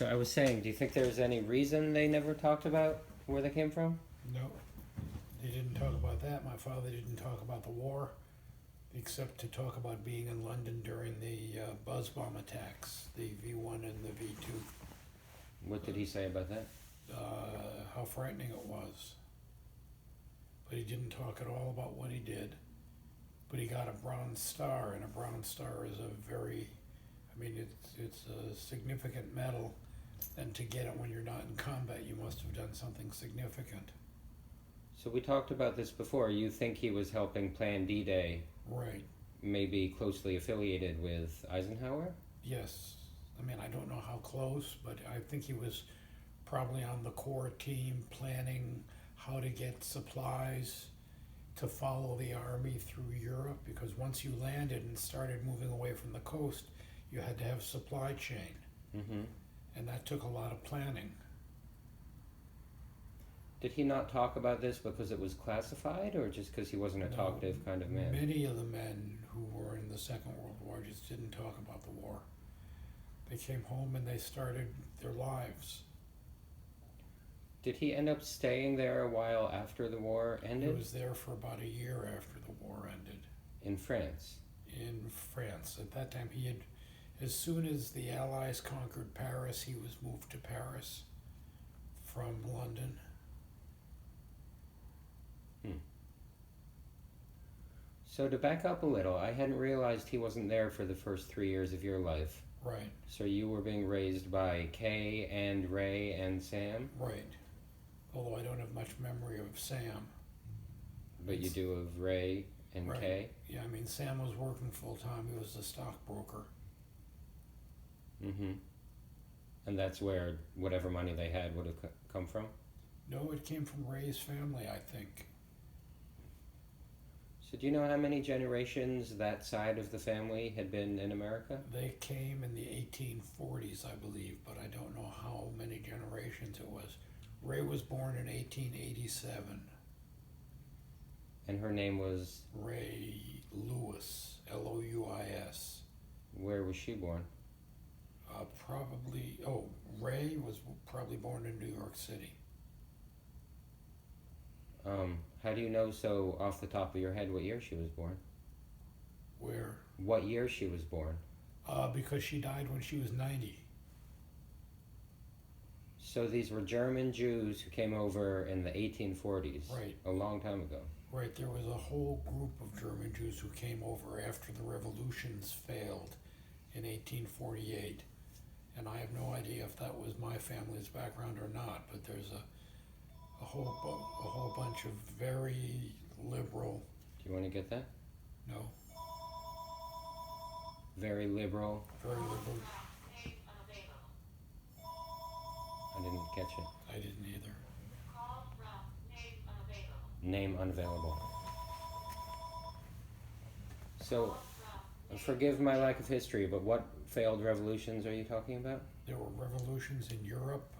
So I was saying, do you think there's any reason they never talked about where they came from? No, they didn't talk about that. My father didn't talk about the war, except to talk about being in London during the buzz bomb attacks, the V1 and the V2. What did he say about that? How frightening it was. But he didn't talk at all about what he did. But he got a Bronze Star, and a Bronze Star is a very, I mean, it's a significant medal, and to get it when you're not in combat, you must have done something significant. So we talked about this before. You think he was helping plan D-Day, Right. maybe closely affiliated with Eisenhower? Yes. I mean, I don't know how close, but I think he was probably on the core team planning how to get supplies to follow the army through Europe, because once you landed and started moving away from the coast, you had to have supply chain, Mm-hmm. and that took a lot of planning. Did he not talk about this because it was classified, or just because he wasn't a No, talkative kind of man? Many of the men who were in the Second World War just didn't talk about the war. They came home and they started their lives. Did he end up staying there a while after the war He ended? was there for about a year after the war ended In France? in France. At that time, he had, as soon as the Allies conquered Paris, he was moved to Paris from London. So to back up a little, I hadn't realized he wasn't there for the first 3 years of your life. Right, So you were being raised by Kay and Ray and Sam, right. Although I don't have much memory of Sam. but you do of Ray and Right. Kay. Yeah, I mean, Sam was working full time. He was a stockbroker. Mm-hmm. And that's where whatever money they had would have come from? No, it came from Ray's family, I think. So do you know how many generations that side of the family had been in America? They came in the 1840s, I believe, but I don't know how many generations it was. Ray was born in 1887. And her name was, Ray Lewis, Louis. where was she born? Ray was probably born in New York City. How do you know so off the top of your head what year she was born? Where? What year she was born? Because she died when she was 90. So these were German Jews who came over in the 1840s, Right. a long time ago. Right, there was a whole group of German Jews who came over after the revolutions failed in 1848. And I have no idea if that was my family's background or not, but there's a whole bunch of very liberal, Do you want to get that? no, Very liberal. very liberal, I didn't catch it. I didn't either. Name unavailable. So, forgive my lack of history, but what failed revolutions are you talking about? There were revolutions in Europe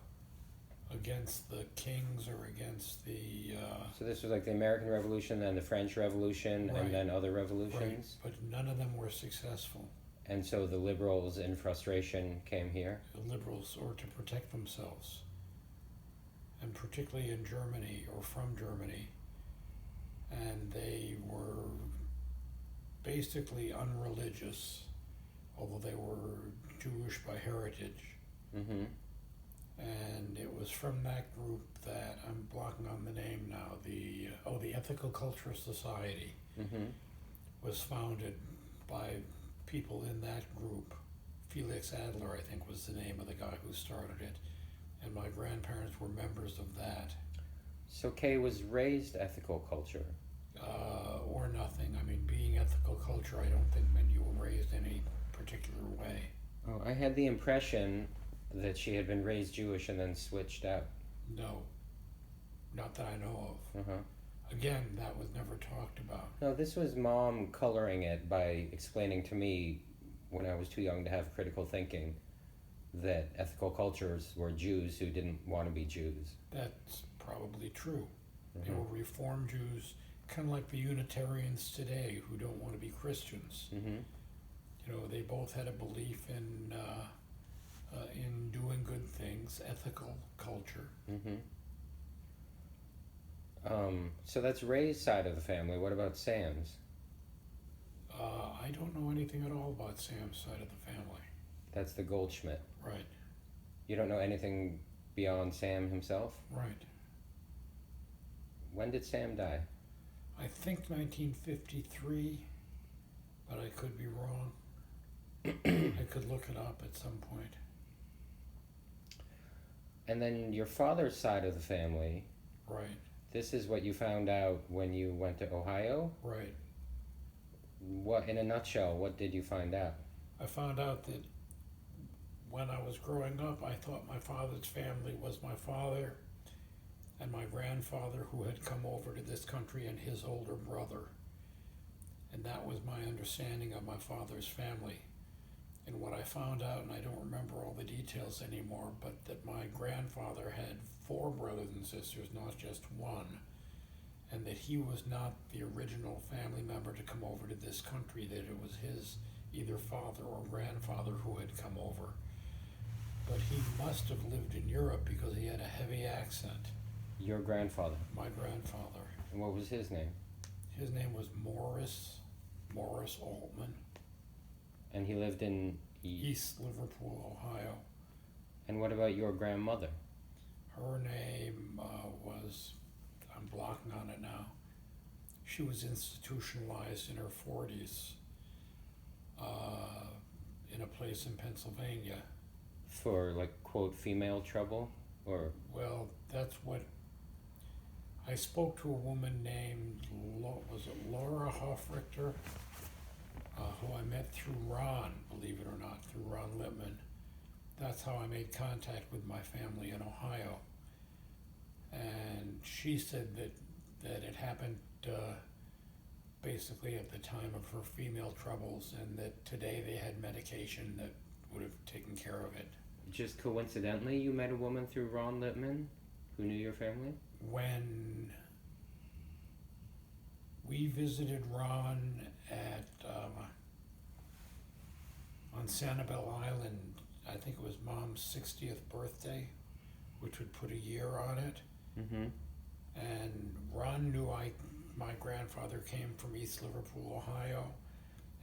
against the kings or against the, So this was like the American Revolution, then the French Revolution, Right. and then other right, revolutions. but none of them were successful. And so the liberals in frustration came here. The liberals, or to protect themselves, and particularly in Germany or from Germany, and they were basically unreligious, although they were Jewish by heritage. Mm-hmm. And it was from that group that, I'm blocking on the name now, the Ethical Culture Society Mm-hmm. was founded by people in that group. Felix Adler, I think, was the name of the guy who started it, and my grandparents were members of that. So Kay was raised ethical culture. Or nothing. I mean, being ethical culture, I don't think meant you were raised any particular way. Oh, I had the impression that she had been raised Jewish and then switched out. No, not that I know of. Uh-huh. Again, that was never talked about. No, this was Mom coloring it by explaining to me, when I was too young to have critical thinking, that ethical cultures were Jews who didn't want to be Jews. That's probably true. They Mhm. were Reform Jews, kind of like the Unitarians today who don't want to be Christians. Mm-hmm. You know, they both had a belief in in doing good things, ethical culture. Mm-hmm. So that's Ray's side of the family. What about Sam's? I don't know anything at all about Sam's side of the family. That's the Goldschmidt. Right, You don't know anything beyond Sam himself? right. When did Sam die? I think 1953, but I could be wrong. I could look it up at some point. And then your father's side of the family, Right, this is what you found out when you went to Ohio? right. What, in a nutshell, what did you find out? I found out that when I was growing up, I thought my father's family was my father and my grandfather who had come over to this country and his older brother. And that was my understanding of my father's family. And what I found out, and I don't remember all the details anymore, but that my grandfather had 4 brothers and sisters, not just one, and that he was not the original family member to come over to this country, that it was his either father or grandfather who had come over. But he must have lived in Europe because he had a heavy accent, Your grandfather. my grandfather. And what was his name? His name was Morris Altman, And he lived in East Liverpool, Ohio. And what about your grandmother? Her name was, I'm blocking on it now. She was institutionalized in her 40s in a place in Pennsylvania. For, like, quote, female trouble? Or, Well, that's what I spoke to a woman named was it Laura Hofrichter, who I met through Ron, believe it or not, through Ron Lippman. That's how I made contact with my family in Ohio. And she said that it happened basically at the time of her female troubles, and that today they had medication that would have taken care of it. just coincidentally, you met a woman through Ron Lippman who knew your family? When we visited Ron at on Sanibel Island, I think it was Mom's 60th birthday, which would put a year on it. Mm-hmm. And Ron knew my grandfather came from East Liverpool, Ohio,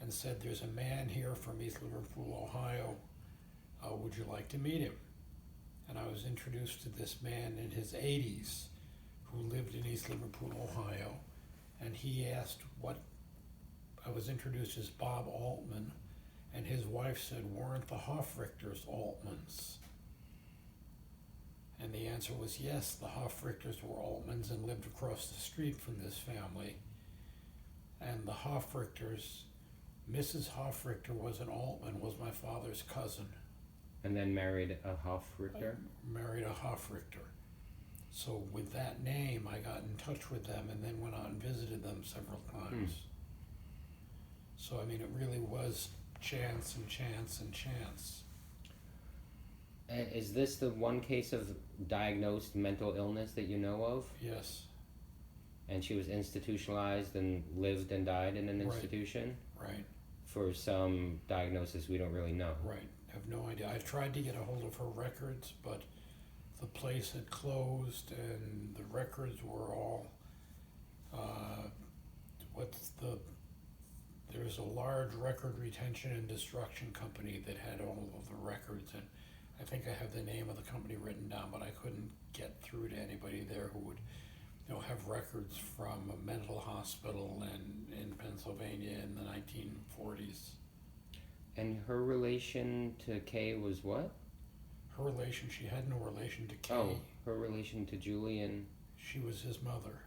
and said, "There's a man here from East Liverpool, Ohio. Would you like to meet him?" And I was introduced to this man in his 80s who lived in East Liverpool, Ohio, and he asked what, I was introduced as Bob Altman, and his wife said, "Weren't the Hofrichters Altmans?" And the answer was yes, the Hofrichters were Altmans and lived across the street from this family. And the Hofrichters, Mrs. Hofrichter was an Altman, was my father's cousin. And then married a Hofrichter? Married a Hofrichter. So with that name, I got in touch with them and then went out and visited them several times. So, I mean, it really was chance and chance and chance. Is this the one case of diagnosed mental illness that you know of? Yes, And she was institutionalized and lived and died in an Right. institution? right, For some diagnosis we don't really know. right. I have no idea. I tried to get a hold of her records, but the place had closed and the records were all, there's a large record retention and destruction company that had all of the records, and I think I have the name of the company written down, but I couldn't get through to anybody there who would, have records from a mental hospital in Pennsylvania in the 1940s. And her relation to Kay was what? She had no relation to Kay. Oh, her relation to Julian, She was his mother,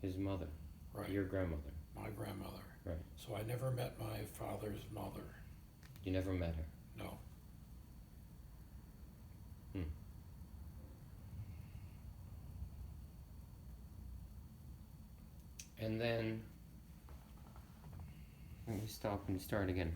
his mother, right? your grandmother. My grandmother. Right. So I never met my father's mother, You never met her. no. And then, let me stop and start again.